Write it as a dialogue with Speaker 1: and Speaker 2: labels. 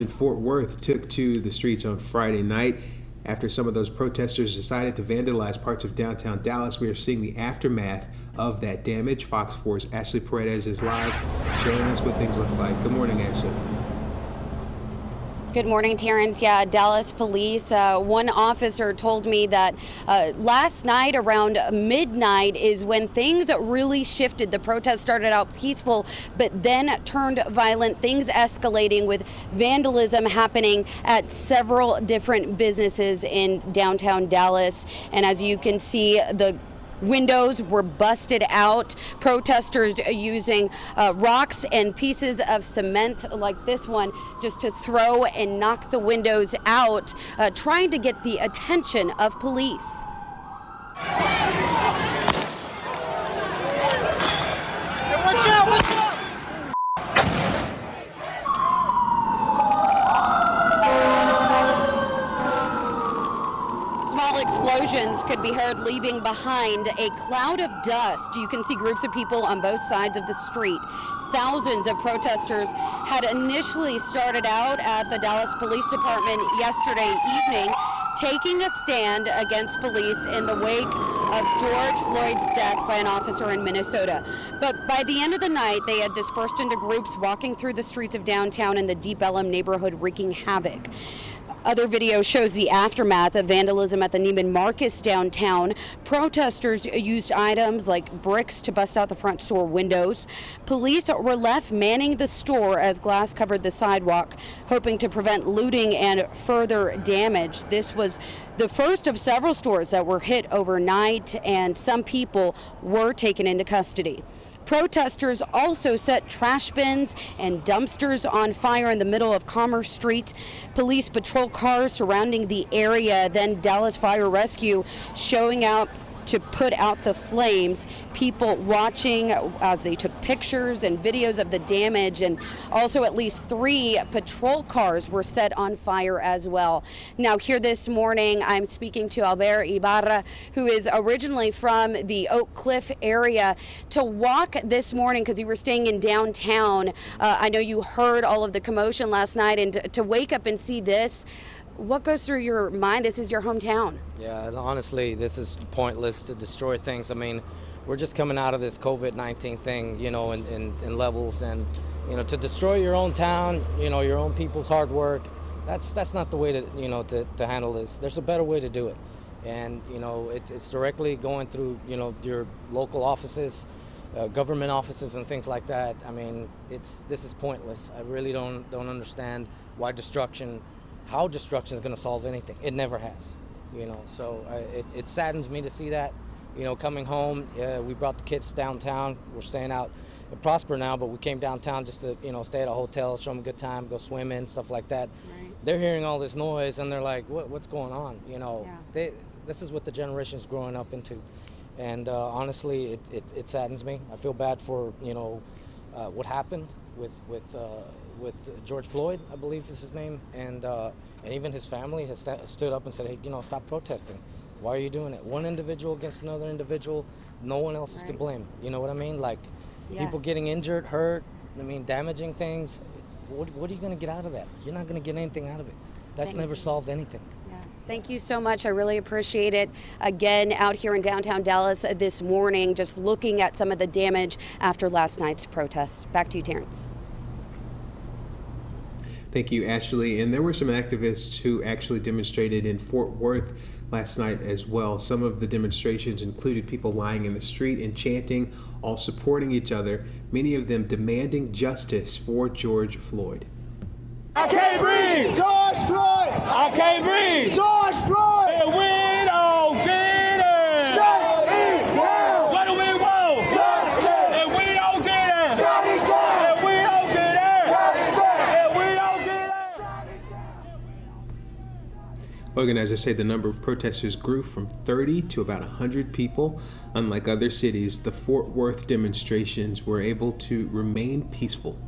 Speaker 1: In Fort Worth took to the streets on Friday night after some of those protesters decided to vandalize parts of downtown Dallas. We are seeing the aftermath of that damage. Fox 4's Ashley Paredes is live showing us what things look like. Good morning, Ashley.
Speaker 2: Good morning, Terrence. Yeah, Dallas police, one officer told me that last night around midnight is when things really shifted. The protest started out peaceful, but then turned violent, things escalating with vandalism happening at several different businesses in downtown Dallas. And as you can see, the windows were busted out. Protesters using rocks and pieces of cement like this one just to throw and knock the windows out, trying to get the attention of police. Small explosions could be heard leaving behind a cloud of dust. You can see groups of people on both sides of the street. Thousands of protesters had initially started out at the Dallas Police Department yesterday evening, taking a stand against police in the wake of George Floyd's death by an officer in Minnesota. But by the end of the night, they had dispersed into groups walking through the streets of downtown in the Deep Ellum neighborhood, wreaking havoc. Other video shows the aftermath of vandalism at the Neiman Marcus downtown. Protesters used items like bricks to bust out the front store windows. Police were left manning the store as glass covered the sidewalk, hoping to prevent looting and further damage. This was the first of several stores that were hit overnight, and some people were taken into custody. Protesters also set trash bins and dumpsters on fire in the middle of Commerce Street. Police patrol cars surrounding the area, then Dallas Fire Rescue showing out to put out the flames. People watching as they took pictures and videos of the damage, and also at least 3 patrol cars were set on fire as well. Now here this morning, I'm speaking to BARRA, who is originally from the Oak Cliff area, to walk this morning because you were staying in downtown. I know you heard all of the commotion last night, and to wake up and see this, what goes through your mind? This is your hometown.
Speaker 3: Yeah, and honestly, this is pointless to destroy things. I mean, we're just coming out of this COVID-19 thing, you know, in levels, and, you know, to destroy your own town, you know, your own people's hard work, that's not the way to, you know, to handle this. There's a better way to do it. And, you know, it's directly going through, you know, your local offices, government offices and things like that. I mean, this is pointless. I really don't understand why how destruction is going to solve anything. It never has, you know. So it saddens me to see that, you know, coming home. We brought the kids downtown. We're staying out in Prosper now, but we came downtown just to, you know, stay at a hotel, show them a good time, go swimming, stuff like that. Right. They're hearing all this noise and they're like, what's going on? You know, yeah. This is what the generation's growing up into. And honestly, it saddens me. I feel bad for, you know, what happened with George Floyd, I believe is his name, and even his family has stood up and said, hey, you know, stop protesting. Why are you doing it? One individual against another individual, no one else is to blame. You know what I mean? Like, yes. People getting injured, hurt, I mean, damaging things. What are you going to get out of that? You're not going to get anything out of it. That's never solved anything.
Speaker 2: Yes. Thank you so much. I really appreciate it. Again, out here in downtown Dallas this morning, just looking at some of the damage after last night's protest. Back to you, Terrence.
Speaker 1: Thank you, Ashley. And there were some activists who actually demonstrated in Fort Worth last night as well. Some of the demonstrations included people lying in the street and chanting, all supporting each other, many of them demanding justice for George Floyd.
Speaker 4: I can't breathe! George Floyd! I can't breathe! George Floyd! And we don't get it! Shut it down! What do we want? Justice! And we don't get it! Shut it down! And we don't get it! Justice! And we don't get it! Shut it down!
Speaker 1: Logan, as I say, the number of protesters grew from 30 to about 100 people. Unlike other cities, the Fort Worth demonstrations were able to remain peaceful.